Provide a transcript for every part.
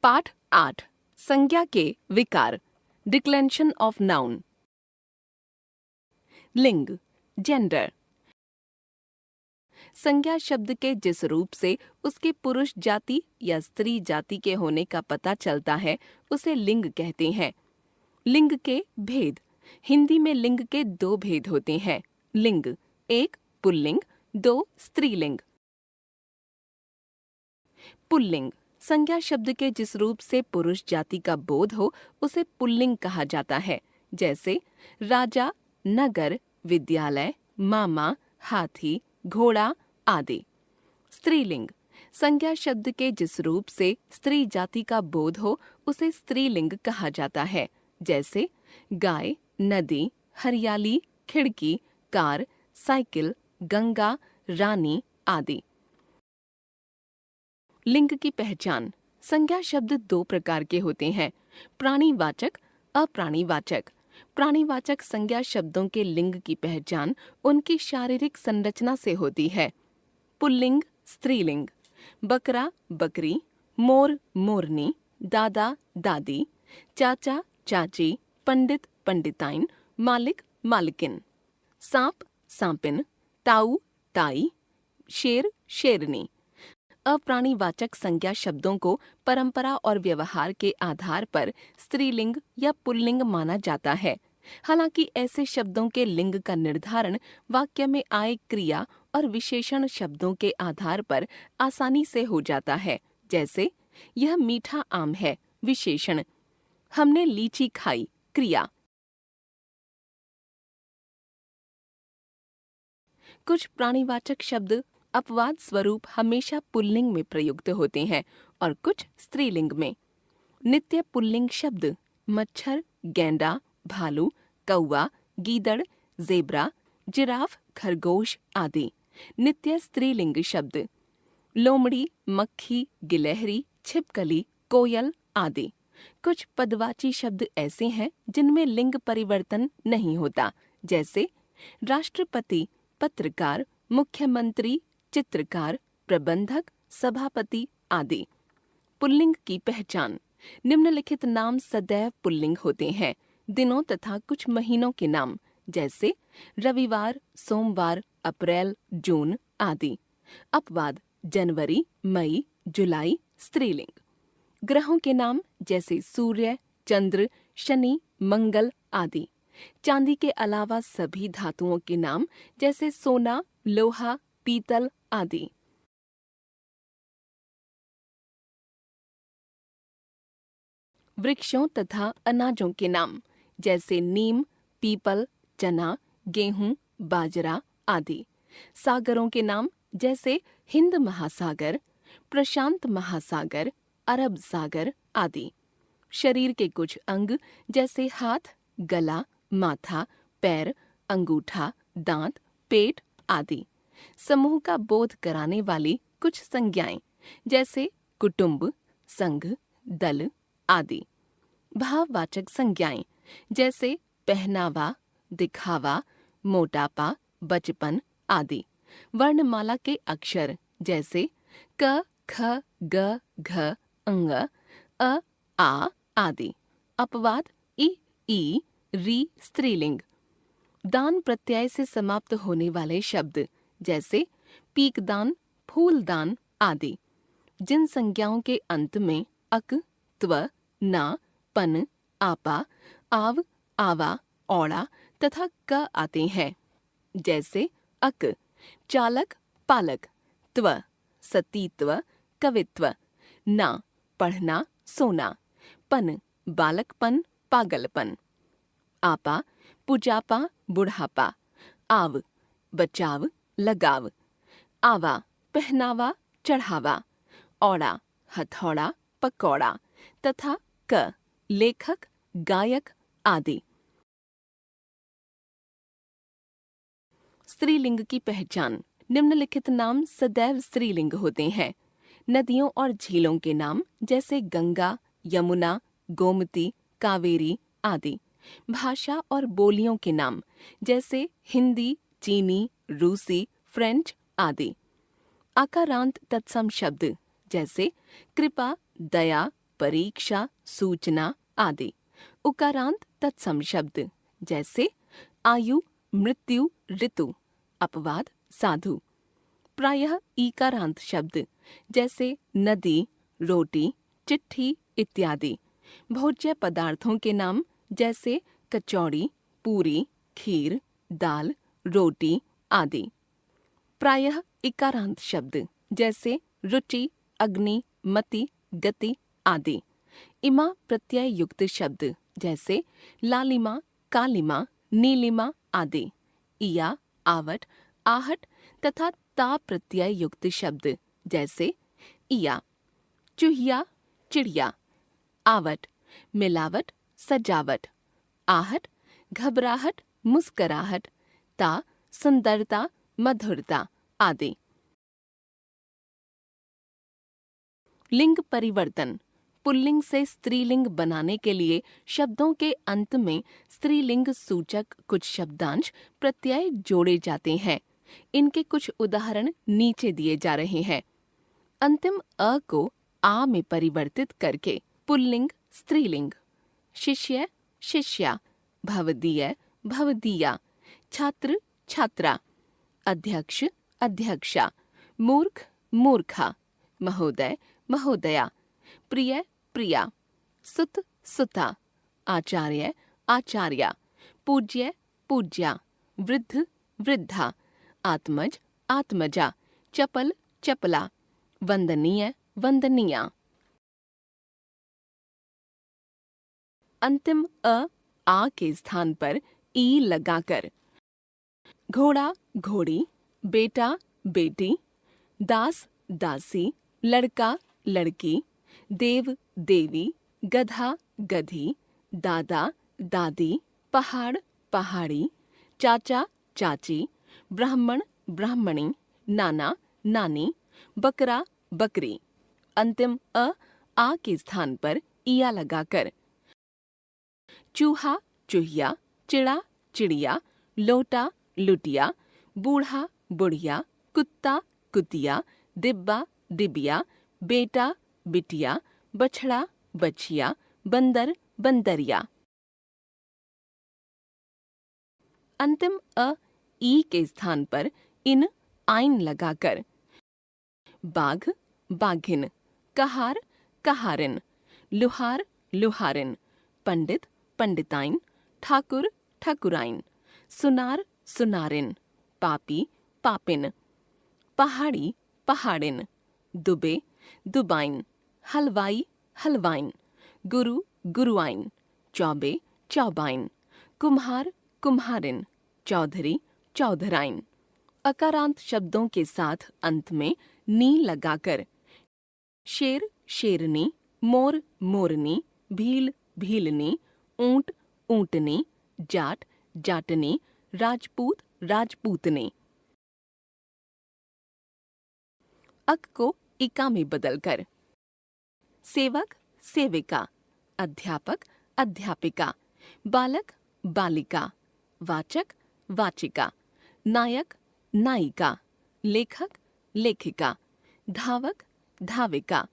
पाठ 8 संज्ञा के विकार डिक्लेंशन ऑफ नाउन। लिंग जेंडर। संज्ञा शब्द के जिस रूप से उसके पुरुष जाति या स्त्री जाति के होने का पता चलता है उसे लिंग कहते हैं। लिंग के भेद। हिंदी में लिंग के दो भेद होते हैं। लिंग एक पुल्लिंग, दो स्त्रीलिंग। पुल्लिंग संज्ञा शब्द के जिस रूप से पुरुष जाति का बोध हो उसे पुल्लिंग कहा जाता है, जैसे राजा, नगर, विद्यालय, मामा, हाथी, घोड़ा आदि। स्त्रीलिंग संज्ञा शब्द के जिस रूप से स्त्री जाति का बोध हो उसे स्त्रीलिंग कहा जाता है, जैसे गाय, नदी, हरियाली, खिड़की, कार, साइकिल, गंगा, रानी आदि। लिंग की पहचान। संज्ञा शब्द दो प्रकार के होते हैं, प्राणीवाचक, अप्राणीवाचक। प्राणीवाचक संज्ञा शब्दों के लिंग की पहचान उनकी शारीरिक संरचना से होती है। पुल्लिंग, स्त्रीलिंग। बकरा, बकरी, मोर, मोरनी, दादा, दादी, चाचा, चाची, पंडित, पंडिताइन, मालिक, मालिकिन। सांप, सांपिन, ताऊ, ताई, शेर, शेरनी। अप्राणीवाचक संज्ञा शब्दों को परंपरा और व्यवहार के आधार पर स्त्रीलिंग या पुल्लिंग माना जाता है। हालांकि ऐसे शब्दों के लिंग का निर्धारण वाक्य में आए क्रिया और विशेषण शब्दों के आधार पर आसानी से हो जाता है, जैसे यह मीठा आम है, विशेषण। हमने लीची खाई, क्रिया। कुछ प्राणीवाचक शब्द अपवाद स्वरूप हमेशा पुल्लिंग में प्रयुक्त होते हैं और कुछ स्त्रीलिंग में। नित्य पुल्लिंग शब्द मच्छर, गेंडा, भालू, कौवा, गीदड़, जेब्रा, जिराफ, खरगोश आदि। नित्य स्त्रीलिंग शब्द लोमड़ी, मक्खी, गिलहरी, छिपकली, कोयल आदि। कुछ पदवाची शब्द ऐसे हैं जिनमें लिंग परिवर्तन नहीं होता, जैसे राष्ट्रपति, पत्रकार, मुख्यमंत्री, चित्रकार, प्रबंधक, सभापति आदि। पुल्लिंग की पहचान। निम्नलिखित नाम सदैव पुल्लिंग होते हैं, दिनों तथा कुछ महीनों के नाम, जैसे रविवार, सोमवार, अप्रैल, जून आदि। अपवाद जनवरी, मई, जुलाई स्त्रीलिंग। ग्रहों के नाम, जैसे सूर्य, चंद्र, शनि, मंगल आदि। चांदी के अलावा सभी धातुओं के नाम, जैसे सोना, लोहा, पीतल आदि। वृक्षों तथा अनाजों के नाम, जैसे नीम, पीपल, चना, गेहूं, बाजरा आदि। सागरों के नाम, जैसे हिंद महासागर, प्रशांत महासागर, अरब सागर आदि। शरीर के कुछ अंग, जैसे हाथ, गला, माथा, पैर, अंगूठा, दांत, पेट आदि। समूह का बोध कराने वाली कुछ संज्ञाएं, जैसे कुटुंब, संघ, दल आदि। भाववाचक संज्ञाएं, जैसे पहनावा, दिखावा, मोटापा, बचपन आदि। वर्णमाला के अक्षर, जैसे क, ख, ग, घ, अंग, अ, आ आदि। अपवाद इ, ई, री स्त्रीलिंग। दान प्रत्यय से समाप्त होने वाले शब्द, जैसे पीकदान, फूलदान आदि। जिन संज्ञाओं के अंत में अक, त्व, ना, पन, आपा, आव, आवा, औड़ा तथा क आते हैं, जैसे अक चालक, पालक, त्व सतीत्व, कवित्व, ना पढ़ना, सोना, पन बालकपन, पागलपन, आपा पुजापा, बुढ़ापा, आव बचाव, लगाव, आवा पहनावा, चढ़ावा, औड़ा हथौड़ा, पकौड़ा तथा क लेखक, गायक आदि। स्त्रीलिंग की पहचान। निम्नलिखित नाम सदैव स्त्रीलिंग होते हैं। नदियों और झीलों के नाम, जैसे गंगा, यमुना, गोमती, कावेरी आदि। भाषा और बोलियों के नाम, जैसे हिंदी, चीनी, रूसी, फ्रेंच आदि। आकारांत तत्सम शब्द, जैसे कृपा, दया, परीक्षा, सूचना आदि। उकारांत तत्सम शब्द जैसे आयु, मृत्यु, ऋतु, अपवाद, साधु। प्रायः ईकारांत शब्द जैसे नदी, रोटी, चिट्ठी इत्यादि। भोज्य पदार्थों के नाम जैसे कचौड़ी, पूरी, खीर, दाल, रोटी आदि। प्रायः इकारांत शब्द जैसे रुचि, अग्नि, मति, गति आदि। इमा प्रत्यय युक्त शब्द जैसे लालिमा, कालिमा, नीलिमा आदि। इया, आवट, आहट तथा ता प्रत्यय युक्त शब्द जैसे इया, चूहिया, चिड़िया। आवट, मिलावट, सजावट। आहट, घबराहट, मुस्कराहट। ता, सुंदरता, मधुरता आदि। लिंग परिवर्तन। पुल्लिंग से स्त्रीलिंग बनाने के लिए शब्दों के अंत में स्त्रीलिंग सूचक कुछ शब्दांश प्रत्यय जोड़े जाते हैं। इनके कुछ उदाहरण नीचे दिए जा रहे हैं। अंतिम अ को आ में परिवर्तित करके पुल्लिंग स्त्रीलिंग। शिष्य, शिष्या। भवदीय, भवदीया। छात्र, छात्रा। अध्यक्ष, अध्यक्षा। मूर्ख, मूर्खा। महोदय, महोदया। प्रिय, प्रिया। सुत, सुता। आचार्य, आचार्या। पूज्य, पूज्या। वृद्ध, वृद्धा। आत्मज, आत्मजा। चपल, चपला। वंदनीय, वंदनीया। अंतिम आ के स्थान पर ई लगाकर घोड़ा, घोड़ी। बेटा, बेटी। दास, दासी। लड़का, लड़की। देव, देवी। गधा, गधी। दादा, दादी। पहाड़, पहाड़ी। चाचा, चाची। ब्राह्मण, ब्राह्मणी। नाना, नानी। बकरा, बकरी। अंतिम आ के स्थान पर इया लगाकर चूहा, चूहिया। चिड़ा, चिड़िया। लोटा, लुटिया। बूढ़ा, बुढ़िया। कुत्ता, कुतिया। डिब्बा, डिबिया। बेटा, बिटिया। बछड़ा, बछिया। बंदर, बंदरिया। अंतिम ई के स्थान पर इन आइन लगाकर बाघ, बाघिन। कहार, कहारिन। लुहार, लुहारिन। पंडित, पंडिताइन। ठाकुर, ठाकुराइन। सुनार, सुनारिन। पापी, पापिन। पहाड़ी, पहाड़िन। दुबे, दुबाइन। हलवाई, हलवाइन। गुरु, गुरुआइन। चौबे, चौबाइन। कुम्हार, कुम्हारिन। चौधरी, चौधराइन। अकारांत शब्दों के साथ अंत में नी लगाकर शेर, शेरनी। मोर, मोरनी। भील, भीलनी। ऊंट, ऊंटनी। जाट, जाटनी। राजपूत, राजपूतनी। अक को इका में बदलकर सेवक, सेविका। अध्यापक, अध्यापिका। बालक, बालिका। वाचक, वाचिका। नायक, नायिका। लेखक, लेखिका। धावक, धाविका।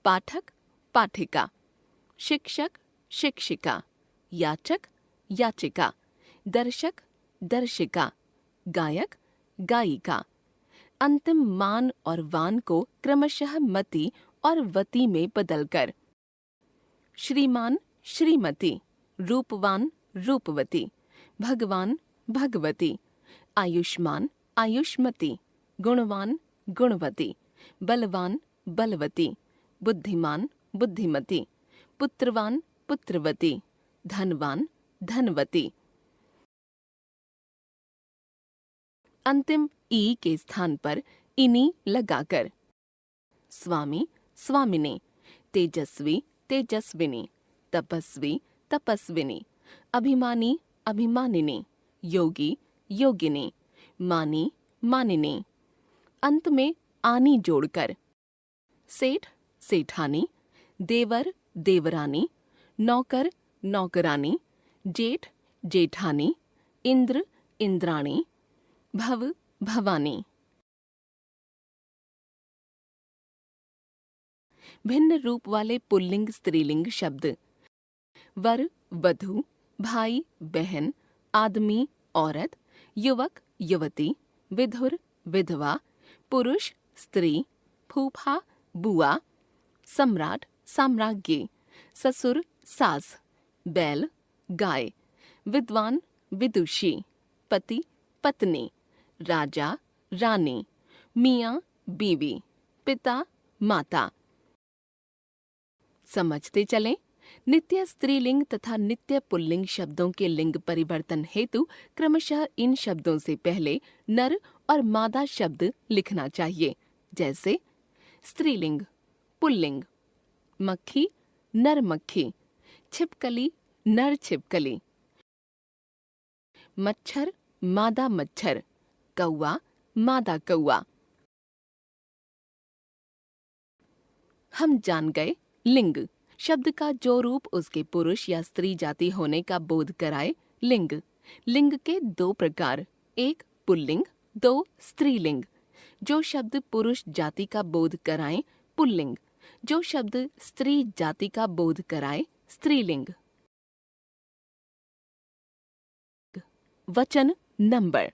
पाठक, पाठिका। शिक्षक, शिक्षिका। याचक, याचिका। दर्शक, दर्शिका। गायक, गायिका। अंतिम मान और वान को क्रमशः मति और वति में बदलकर श्रीमान, श्रीमती। रूपवान, रूपवती। भगवान, भगवती। आयुष्मान, आयुष्मती। गुणवान, गुणवती। बलवान, बलवती। बुद्धिमान, बुद्धिमती। पुत्रवान, पुत्रवती। धनवान, धनवती। अंतिम ई के स्थान पर इनी लगाकर स्वामी, स्वामिनी। तेजस्वी, तेजस्विनी। तपस्वी, तपस्विनी। अभिमानी, अभिमानिनी। योगी, योगिनी। मानी, मानिनी। अंत में आनी जोड़कर सेठ, सेठानी। देवर, देवरानी। नौकर, नौकरानी। जेठ, जेठानी। इंद्र, इंद्राणी। भव, भवानी। भिन्न रूप वाले पुल्लिंग स्त्रीलिंग शब्द। वर वधू, भाई बहन, आदमी औरत, युवक युवती, विधुर विधवा, पुरुष स्त्री, फूफा बुआ, सम्राट साम्राज्ञी, ससुर सास, बैल गाय, विद्वान विदुषी, पति पत्नी, राजा रानी, मियाँ बीवी, पिता माता। समझते चलें। नित्य स्त्रीलिंग तथा नित्य पुल्लिंग शब्दों के लिंग परिवर्तन हेतु क्रमशः इन शब्दों से पहले नर और मादा शब्द लिखना चाहिए। जैसे स्त्रीलिंग पुल्लिंग, मक्खी नर मक्खी, छिपकली नर छिपकली, मच्छर मादा मच्छर, कौआ मादा कौआ। हम जान गए लिंग शब्द का जो रूप उसके पुरुष या स्त्री जाति होने का बोध कराए लिंग। लिंग के दो प्रकार, एक पुल्लिंग, दो स्त्रीलिंग। जो शब्द पुरुष जाति का बोध कराए पुल्लिंग, जो शब्द स्त्री जाति का बोध कराए स्त्रीलिंग। वचन नंबर।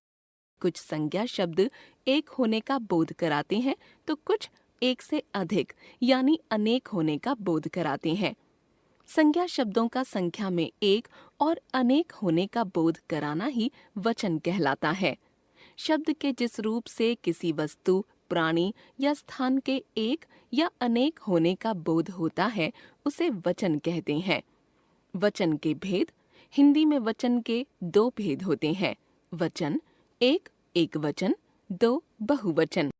कुछ संज्ञा शब्द एक होने का बोध कराते हैं तो कुछ एक से अधिक यानी अनेक होने का बोध कराते हैं। संज्ञा शब्दों का संख्या में एक और अनेक होने का बोध कराना ही वचन कहलाता है। शब्द के जिस रूप से किसी वस्तु, प्राणी या स्थान के एक या अनेक होने का बोध होता है उसे वचन कहते हैं। वचन के भेद। हिंदी में वचन के दो भेद होते हैं। वचन एक एकवचन, दो बहुवचन।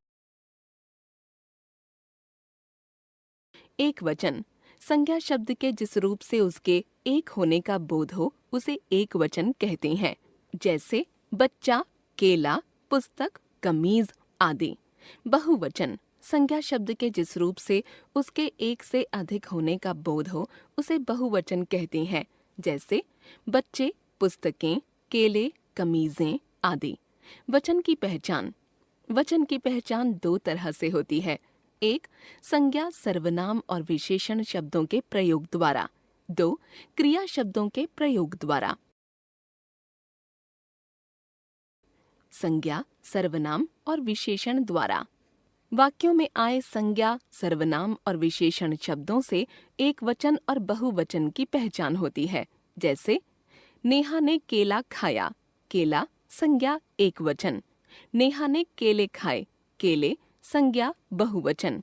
एकवचन संज्ञा शब्द के जिस रूप से उसके एक होने का बोध हो उसे एकवचन कहते हैं। जैसे बच्चा, केला, पुस्तक, कमीज आदि। बहुवचन संज्ञा शब्द के जिस रूप से उसके एक से अधिक होने का बोध हो उसे बहुवचन कहते हैं। जैसे बच्चे, पुस्तकें, केले, कमीजें आदि। वचन की पहचान। वचन की पहचान दो तरह से होती है। एक, संज्ञा सर्वनाम और विशेषण शब्दों के प्रयोग द्वारा। दो, क्रिया शब्दों के प्रयोग द्वारा। संज्ञा सर्वनाम और विशेषण द्वारा। वाक्यों में आए संज्ञा सर्वनाम और विशेषण शब्दों से एक वचन और बहुवचन की पहचान होती है। जैसे नेहा ने केला खाया, केला संज्ञा एकवचन। नेहा ने केले खाए, केले संज्ञा बहुवचन।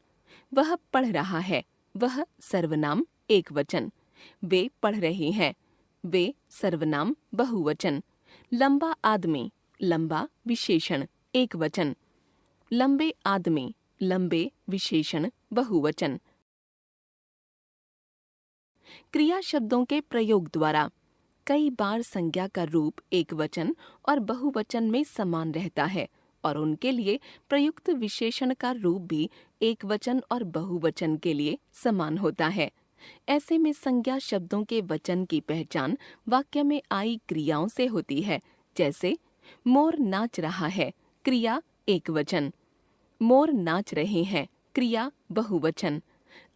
वह पढ़ रहा है, वह सर्वनाम एकवचन। वे पढ़ रहे हैं, वे सर्वनाम बहुवचन। लंबा आदमी, लंबा विशेषण एकवचन। लंबे आदमी, लंबे विशेषण बहुवचन। क्रिया शब्दों के प्रयोग द्वारा। कई बार संज्ञा का रूप एकवचन और बहुवचन में समान रहता है और उनके लिए प्रयुक्त विशेषण का रूप भी एकवचन और बहुवचन के लिए समान होता है। ऐसे में संज्ञा शब्दों के वचन की पहचान वाक्य में आई क्रियाओं से होती है। जैसे मोर नाच रहा है, क्रिया एकवचन। मोर नाच रहे हैं, क्रिया बहुवचन।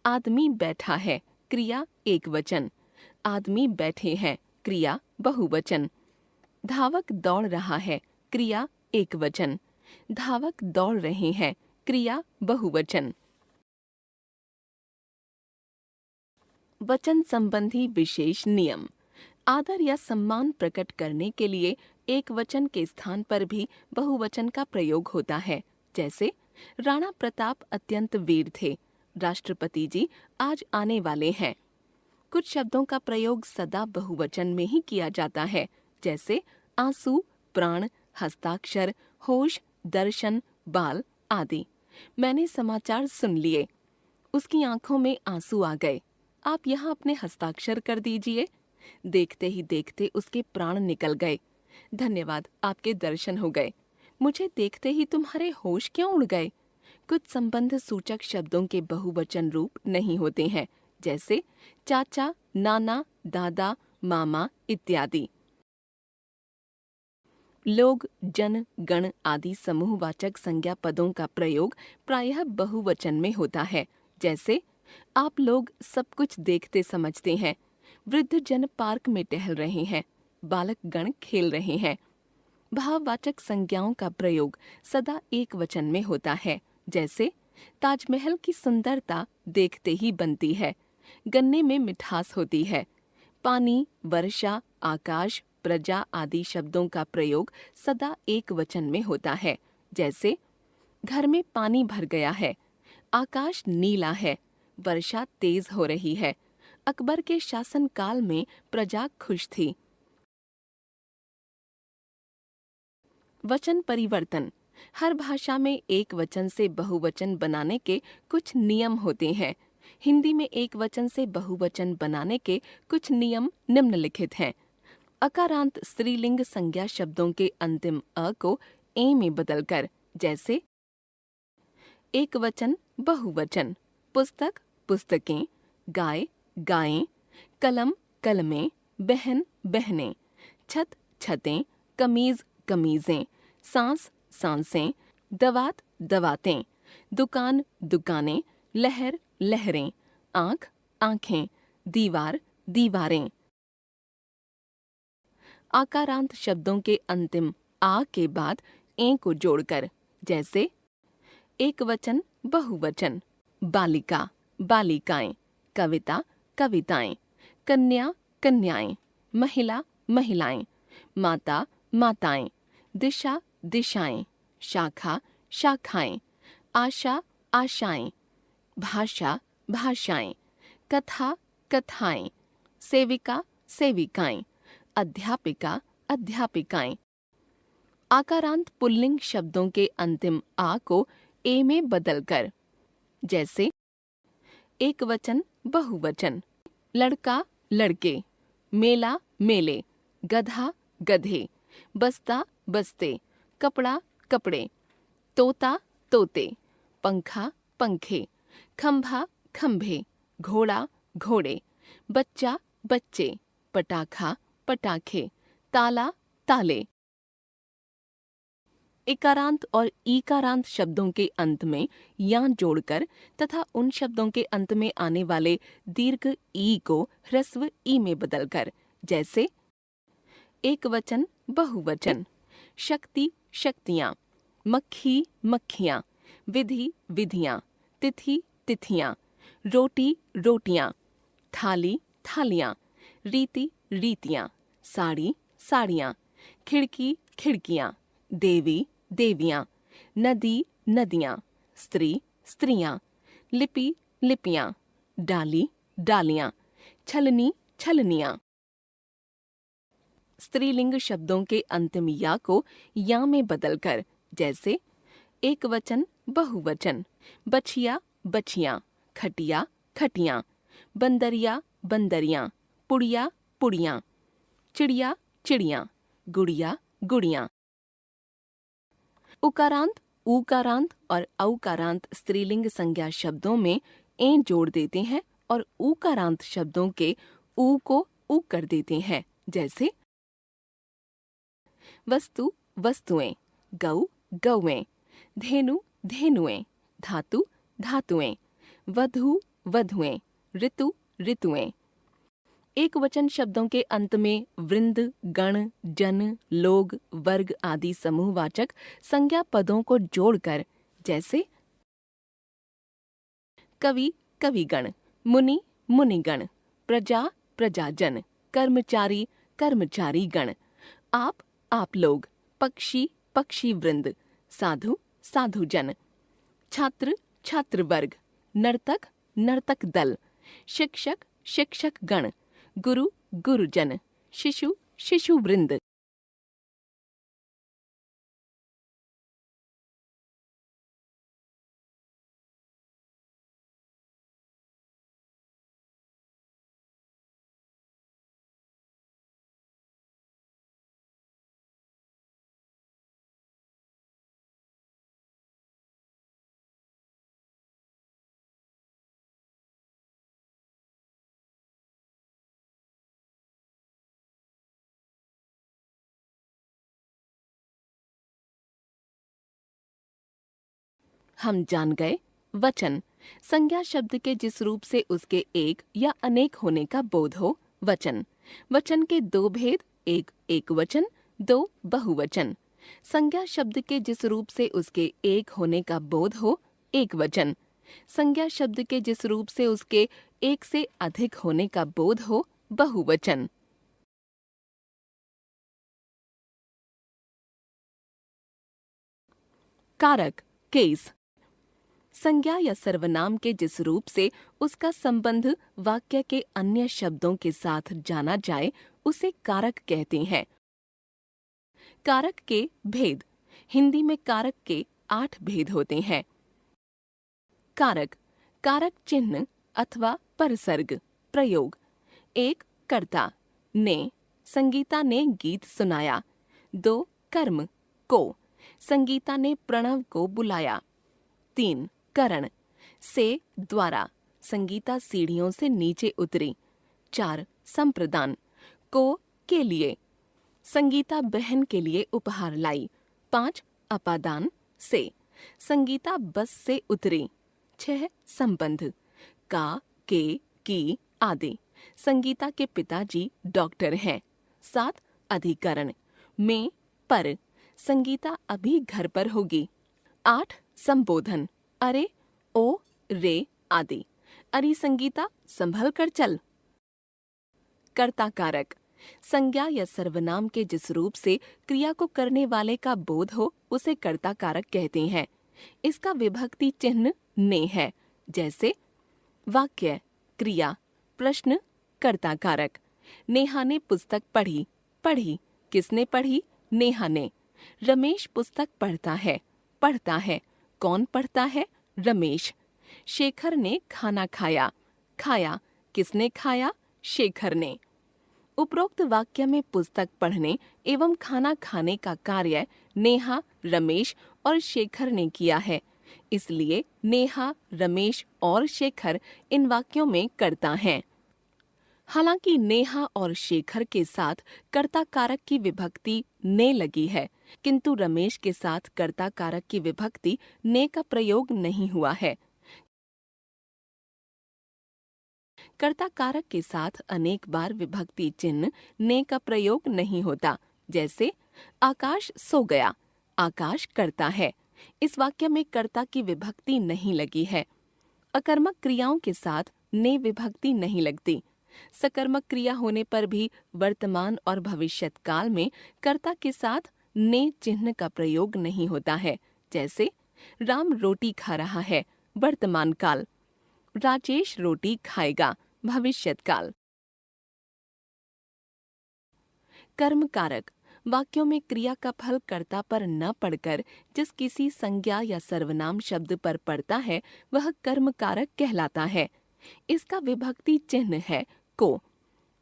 आदमी बैठा है, क्रिया एकवचन। आदमी बैठे हैं, क्रिया बहुवचन। धावक दौड़ रहा है, क्रिया एकवचन। धावक दौड़ रहे हैं, क्रिया बहुवचन। वचन संबंधी विशेष नियम। आदर या सम्मान प्रकट करने के लिए एक वचन के स्थान पर भी बहुवचन का प्रयोग होता है। जैसे राणा प्रताप अत्यंत वीर थे, राष्ट्रपति जी आज आने वाले हैं। कुछ शब्दों का प्रयोग सदा बहुवचन में ही किया जाता है। जैसे आंसू, प्राण, हस्ताक्षर, होश, दर्शन, बाल आदि। मैंने समाचार सुन लिए, उसकी आंखों में आंसू आ गए। आप यहाँ अपने हस्ताक्षर कर दीजिए। देखते ही देखते उसके प्राण निकल गए। धन्यवाद, आपके दर्शन हो गए। मुझे देखते ही तुम्हारे होश क्यों उड़ गए। कुछ संबंध सूचक शब्दों के बहुवचन रूप नहीं होते हैं। जैसे चाचा, नाना, दादा, मामा इत्यादि। लोग, जन, गण आदि समूहवाचक संज्ञा पदों का प्रयोग प्रायः बहुवचन में होता है। जैसे आप लोग सब कुछ देखते समझते हैं। वृद्ध जन पार्क में टहल रहे हैं। बालक गण खेल रहे हैं। भाववाचक संज्ञाओं का प्रयोग सदा एक वचन में होता है, जैसे ताजमहल की सुंदरता देखते ही बनती है, गन्ने में मिठास होती है। पानी, वर्षा, आकाश, प्रजा आदि शब्दों का प्रयोग सदा एक वचन में होता है, जैसे घर में पानी भर गया है, आकाश नीला है, वर्षा तेज हो रही है। अकबर के शासनकाल में प्रजा खुश थी। वचन परिवर्तन। हर भाषा में एक वचन से बहुवचन बनाने के कुछ नियम होते हैं। हिंदी में एक वचन से बहुवचन बनाने के कुछ नियम निम्नलिखित हैं। अकारांत स्त्रीलिंग संज्ञा शब्दों के अंतिम अ को ए में बदलकर, जैसे एक वचन बहुवचन, पुस्तक पुस्तकें, गाय गायें, कलम कलमें, बहन बहनें, छत छतें, कमीज कमीजें, सांस सांसें, दवात दवातें, दुकान दुकानें, लहर लहरें, आँख आँखें, दीवार दीवारें। आकारांत शब्दों के अंतिम आ के बाद ए को जोड़कर, जैसे एक वचन बहुवचन, बालिका बालिकाएं, कविता कविताएं, कन्या कन्याएं, महिला महिलाएं, माता माताएं, दिशा दिशाएं, शाखा शाखाएं, आशा आशाएं, भाषा भाषाएं, कथा कथाएं, सेविका सेविकाएं, अध्यापिका अध्यापिकाएं। आकारांत पुल्लिंग शब्दों के अंतिम आ को ए में बदलकर, जैसे एक वचन बहुवचन, लड़का लड़के, मेला मेले, गधा गधे, बस्ता बस्ते, कपड़ा कपड़े, तोता तोते, पंखा पंखे, खंभा खंभे, घोड़ा घोड़े, बच्चा बच्चे, पटाखा पटाखे, ताला ताले। इकारांत और ईकारांत शब्दों के अंत में या जोड़कर तथा उन शब्दों के अंत में आने वाले दीर्घ ई को ह्रस्व ई में बदलकर, जैसे एक वचन बहुवचन, शक्ति शक्तियाँ, मक्खी मक्खियाँ, विधि विधियाँ, तिथि तिथियाँ, रोटी रोटियाँ, थाली थालियाँ, रीति रीतियाँ, साड़ी साड़ियाँ, खिड़की खिड़कियाँ, देवी देवियाँ, नदी नदियाँ, स्त्री स्त्रियाँ, लिपि लिपियाँ, डाली डालियाँ, छलनी छलनियाँ। स्त्रीलिंग शब्दों के अंतिम या को या में बदलकर, जैसे एक वचन बहुवचन, बछिया बछियाँ, खटिया खटियाँ, बंदरिया बंदरियाँ, पुड़िया पुड़ियाँ, चिड़िया चिड़ियाँ, गुड़िया गुड़ियाँ। उकारांत ऊकारांत और औकारांत स्त्रीलिंग संज्ञा शब्दों में ए जोड़ देते हैं और ऊकारांत शब्दों के ऊ को ऊ कर देते हैं, जैसे वस्तु वस्तुएं, गौ गौएं, धेनु धेनुएं, धातु धातुएं, वधु वधुएं, ऋतु ऋतुएं। एक वचन शब्दों के अंत में वृंद गण जन लोग वर्ग आदि समूहवाचक संज्ञा पदों को जोड़कर, जैसे कवि कविगण, मुनि मुनिगण, प्रजा प्रजाजन, कर्मचारी कर्मचारी गण, आप लोग, पक्षी पक्षी वृंद, साधु साधुजन, छात्र छात्र वर्ग, नर्तक नर्तक दल, शिक्षक शिक्षक गण, गुरु गुरुजन, शिशु शिशु वृंद। हम जान गए वचन संज्ञा शब्द के जिस रूप से उसके एक या अनेक होने का बोध हो, वचन। वचन के दो भेद, एक एकवचन, दो बहुवचन। संज्ञा शब्द के जिस रूप से उसके एक होने का बोध हो, एकवचन। संज्ञा शब्द के जिस रूप से उसके एक से अधिक होने का बोध हो, बहुवचन। कारक, केस। संज्ञा या सर्वनाम के जिस रूप से उसका संबंध वाक्य के अन्य शब्दों के साथ जाना जाए, उसे कारक कहते हैं। कारक के भेद। हिंदी में कारक के 8 भेद होते हैं। कारक, कारक चिन्ह अथवा परसर्ग। प्रयोग। एक, कर्ता, ने, संगीता ने गीत सुनाया। दो, कर्म, को, संगीता ने प्रणव को बुलाया। तीन, करण, से, द्वारा, संगीता सीढ़ियों से नीचे उतरी। चार, संप्रदान, को, के लिए, संगीता बहन के लिए उपहार लाई। पाँच, अपादान, से, संगीता बस से उतरी। छह, संबंध, का, के, की आदि, संगीता के पिताजी डॉक्टर हैं। सात, अधिकरण, में, पर, संगीता अभी घर पर होगी। आठ, संबोधन, अरे, ओ, रे आदि, अरे संगीता संभल कर चल। कर्ता कारक, संज्ञा या सर्वनाम के जिस रूप से क्रिया को करने वाले का बोध हो, उसे कर्ता कारक कहते हैं। इसका विभक्ति चिन्ह ने है। जैसे वाक्य, क्रिया, प्रश्न, कर्ता कारक। नेहा ने पुस्तक पढ़ी। पढ़ी, किसने पढ़ी? नेहा ने। रमेश पुस्तक पढ़ता है। पढ़ता है, कौन पढ़ता है? रमेश। शेखर ने खाना खाया। खाया, किसने खाया? शेखर ने। उपरोक्त वाक्य में पुस्तक पढ़ने एवं खाना खाने का कार्य नेहा, रमेश और शेखर ने किया है। इसलिए नेहा, रमेश और शेखर इन वाक्यों में कर्ता हैं। हालांकि नेहा और शेखर के साथ कर्ता कारक की विभक्ति ने लगी है, किंतु रमेश के साथ कर्ता कारक की विभक्ति ने का प्रयोग नहीं हुआ है। कर्ता कारक के साथ अनेक बार विभक्ति चिन्ह ने का प्रयोग नहीं होता। जैसे आकाश सो गया, आकाश कर्ता है। इस वाक्य में कर्ता की विभक्ति नहीं लगी है। अकर्मक क्रियाओं के साथ ने विभक्ति नहीं लगती। सकर्मक क्रिया होने पर भी वर्तमान और भविष्यत काल में कर्ता के साथ ने चिन्ह का प्रयोग नहीं होता है। जैसे राम रोटी खा रहा है, वर्तमान काल। राजेश रोटी खाएगा, भविष्यत काल। कर्म कारक, वाक्यों में क्रिया का फल कर्ता पर न पड़कर जिस किसी संज्ञा या सर्वनाम शब्द पर पड़ता है, वह कर्म कारक कहलाता है। इसका विभक्ति चिन्ह है को।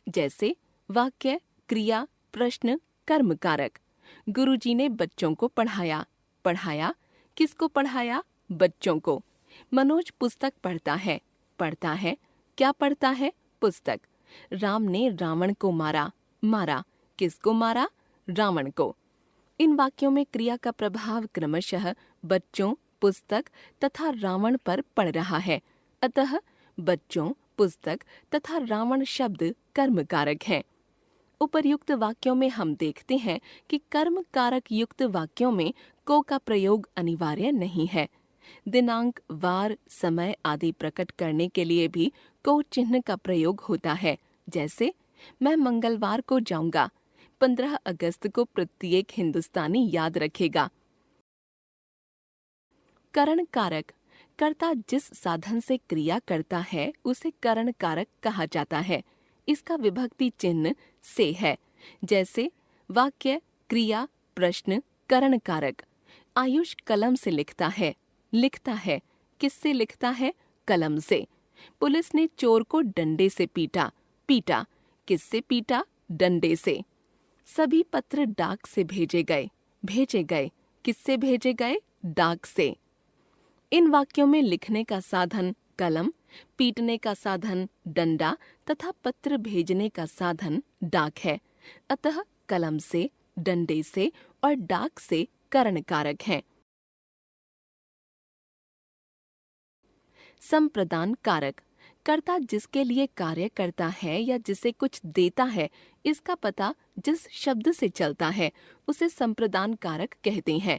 जैसे वाक्य, क्रिया, प्रश्न, कर्म कारक। गुरुजी ने बच्चों को पढ़ाया। पढ़ाया, किसको पढ़ाया? बच्चों को। मनोज पुस्तक पढ़ता है। पढ़ता है, क्या पढ़ता है? पुस्तक। राम ने रावण को मारा। मारा, किसको मारा? रावण को। इन वाक्यों में क्रिया का प्रभाव क्रमशः बच्चों, पुस्तक तथा रावण पर पड़ रहा है। अतः बच्चों, पुस्तक तथा रावण शब्द कर्म कारक हैं। उपर्युक्त वाक्यों में हम देखते हैं कि कर्म कारक युक्त वाक्यों में को का प्रयोग अनिवार्य नहीं है। दिनांक, वार, समय आदि प्रकट करने के लिए भी को चिन्ह का प्रयोग होता है। जैसे मैं मंगलवार को जाऊंगा, 15 अगस्त को प्रत्येक हिंदुस्तानी याद रखेगा। करण कारक, कर्ता जिस साधन से क्रिया करता है उसे करण कारक कहा जाता है। इसका विभक्ति चिन्ह से है। जैसे वाक्य, क्रिया, प्रश्न, करण कारक। आयुष कलम से लिखता है। लिखता है, किससे लिखता है? कलम से। पुलिस ने चोर को डंडे से पीटा। पीटा, किससे पीटा? डंडे से। सभी पत्र डाक से भेजे गए। भेजे गए, किससे भेजे गए? डाक से। इन वाक्यों में लिखने का साधन कलम, पीटने का साधन डंडा तथा पत्र भेजने का साधन डाक है। अतः कलम से, डंडे से और डाक से करण कारक हैं। संप्रदान कारक, कर्ता जिसके लिए कार्य करता है या जिसे कुछ देता है, इसका पता जिस शब्द से चलता है उसे संप्रदान कारक कहते हैं।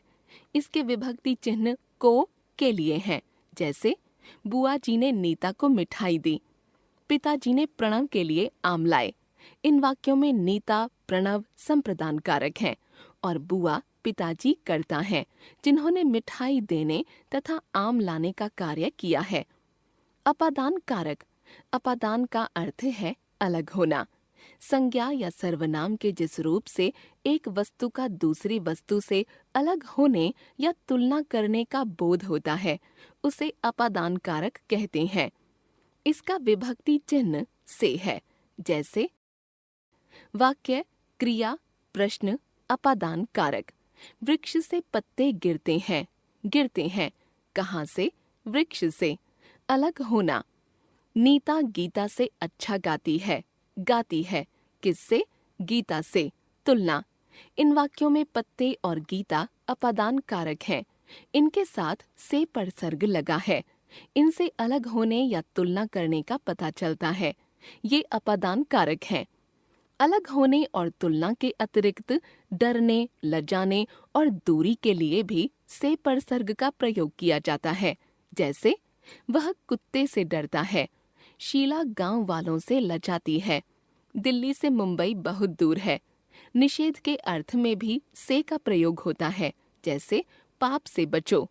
इसके विभक्ति चिन्ह को के लिए हैं, जैसे बुआ जी ने नीता को मिठाई दी, पिताजी ने प्रणव के लिए आम लाए। इन वाक्यों में नीता, प्रणव संप्रदान कारक हैं और बुआ पिताजी कर्ता हैं, जिन्होंने मिठाई देने तथा आम लाने का कार्य किया है। अपादान कारक, अपादान का अर्थ है अलग होना। संज्ञा या सर्वनाम के जिस रूप से एक वस्तु का दूसरी वस्तु से अलग होने या तुलना करने का बोध होता है, उसे अपादान कारक कहते हैं। इसका विभक्ति चिन्ह से है, जैसे वाक्य, क्रिया, प्रश्न, अपादान कारक। वृक्ष से पत्ते गिरते हैं, गिरते हैं, कहाँ से? वृक्ष से। अलग होना, नीता गीता से अच्छा गाती है, गाती है, किससे? गीता से। तुलना, इन वाक्यों में पत्ते और गीता अपादान कारक हैं। इनके साथ से पर सर्ग लगा है। इनसे अलग होने या तुलना करने का पता चलता है। ये अपादान कारक हैं। अलग होने और तुलना के अतिरिक्त डरने, लजाने और दूरी के लिए भी से पर सर्ग का प्रयोग किया जाता है, जैसे वह कुत्ते से डरता है, शीला गांव वालों से लजाती है, दिल्ली से मुंबई बहुत दूर है। निषेध के अर्थ में भी से का प्रयोग होता है, जैसे पाप से बचो।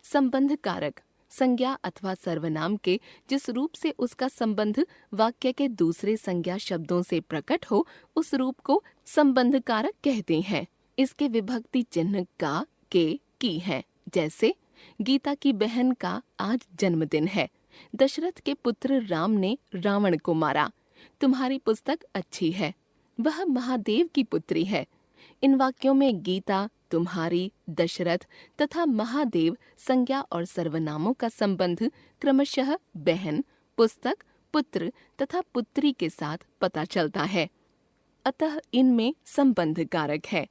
संबंध कारक, संज्ञा अथवा सर्वनाम के जिस रूप से उसका संबंध वाक्य के दूसरे संज्ञा शब्दों से प्रकट हो, उस रूप को संबंध कारक कहते हैं। इसके विभक्ति चिन्ह का, के, की हैं, जैसे गीता की बहन का आज जन्मदिन है, दशरथ के पुत्र राम ने रावण को मारा, तुम्हारी पुस्तक अच्छी है, वह महादेव की पुत्री है। इन वाक्यों में गीता, तुम्हारी, दशरथ तथा महादेव संज्ञा और सर्वनामों का संबंध क्रमशः बहन, पुस्तक, पुत्र तथा पुत्री के साथ पता चलता है। अतः इनमें संबंध कारक है।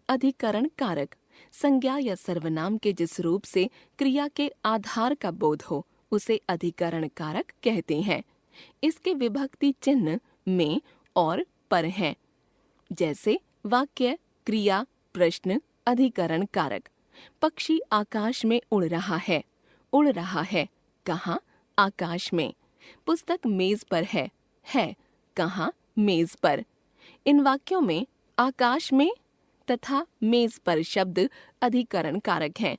अधिकरण कारक, संज्ञा या सर्वनाम के जिस रूप से क्रिया के आधार का बोध हो, उसे अधिकरण कारक कहते हैं। इसके विभक्ति चिन्ह में और पर हैं, जैसे वाक्य, क्रिया, प्रश्न, अधिकरण कारक। पक्षी आकाश में उड़ रहा है, उड़ रहा है, कहाँ? आकाश में। पुस्तक मेज पर है, कहाँ? मेज पर। इन वाक्यों में आकाश में तथा मेज पर शब्द अधिकरण कारक हैं।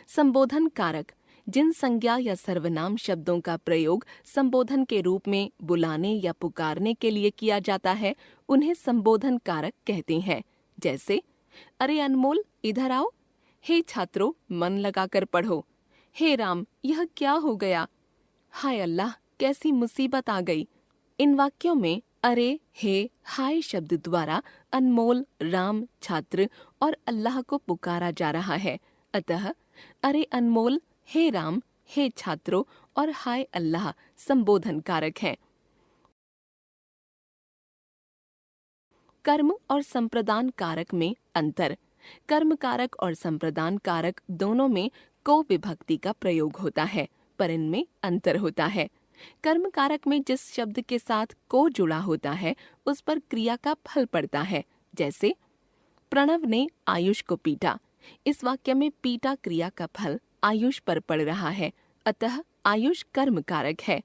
संबोधन कारक, जिन संज्ञा या सर्वनाम शब्दों का प्रयोग संबोधन के रूप में बुलाने या पुकारने के लिए किया जाता है, उन्हें संबोधन कारक कहते हैं, जैसे अरे अनमोल इधर आओ, हे छात्रों मन लगाकर पढ़ो, हे राम यह क्या हो गया, हाय अल्लाह कैसी मुसीबत आ गई। इन वाक्यों में अरे, हे, हाय शब्द द्वारा अनमोल, राम, छात्र और अल्लाह को पुकारा जा रहा है। अतः अरे अनमोल, हे राम, हे छात्रों और हाय अल्लाह संबोधन कारक हैं। कर्म और संप्रदान कारक में अंतर। कर्म कारक और संप्रदान कारक दोनों में को विभक्ति का प्रयोग होता है, पर इनमें अंतर होता है। कर्म कारक में जिस शब्द के साथ को जुड़ा होता है, उस पर क्रिया का फल पड़ता है, जैसे प्रणव ने आयुष को पीटा। इस वाक्य में पीटा क्रिया का फल आयुष पर पड़ रहा है, अतः आयुष कर्म कारक है।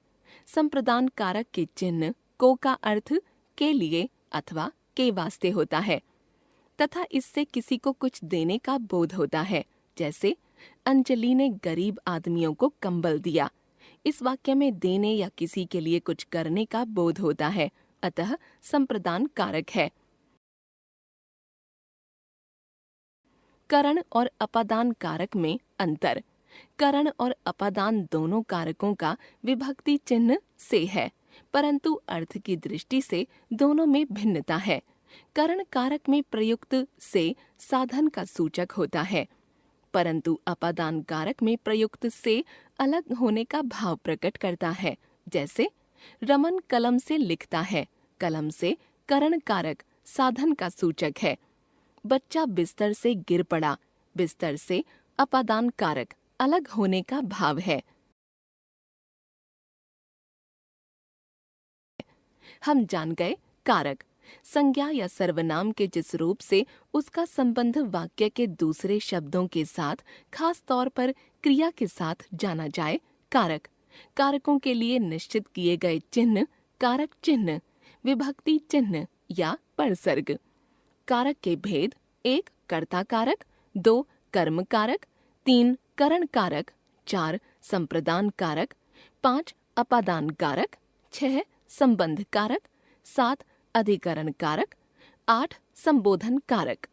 संप्रदान कारक के चिन्ह को का अर्थ के लिए अथवा के वास्ते होता है तथा इससे किसी को कुछ देने का बोध होता है, जैसे अंजलि ने गरीब आदमियों को कंबल दिया। इस वाक्य में देने या किसी के लिए कुछ करने का बोध होता है, अतः संप्रदान कारक है। करण और अपादान कारक में अंतर। करण और अपादान दोनों कारकों का विभक्ति चिन्ह से है, परंतु अर्थ की दृष्टि से दोनों में भिन्नता है। करण कारक में प्रयुक्त से साधन का सूचक होता है, परंतु अपादान कारक में प्रयुक्त से अलग होने का भाव प्रकट करता है, जैसे रमन कलम से लिखता है, कलम से करण कारक साधन का सूचक है। बच्चा बिस्तर से गिर पड़ा, बिस्तर से अपादान कारक अलग होने का भाव है। हम जान गए कारक संज्ञा या सर्वनाम के जिस रूप से उसका संबंध वाक्य के दूसरे शब्दों के साथ, खास तौर पर क्रिया के साथ जाना जाए। कारक कारकों के लिए निश्चित किए गए चिन्ह कारक चिन्ह, विभक्ति चिन्ह या परसर्ग। कारक के भेद: 1 कर्ता कारक, 2 कर्म कारक, 3 करण कारक, 4 संप्रदान कारक, 5 अपादान कारक, 6 संबंध कारक, 7 अधिकरण कारक, 8 संबोधन कारक।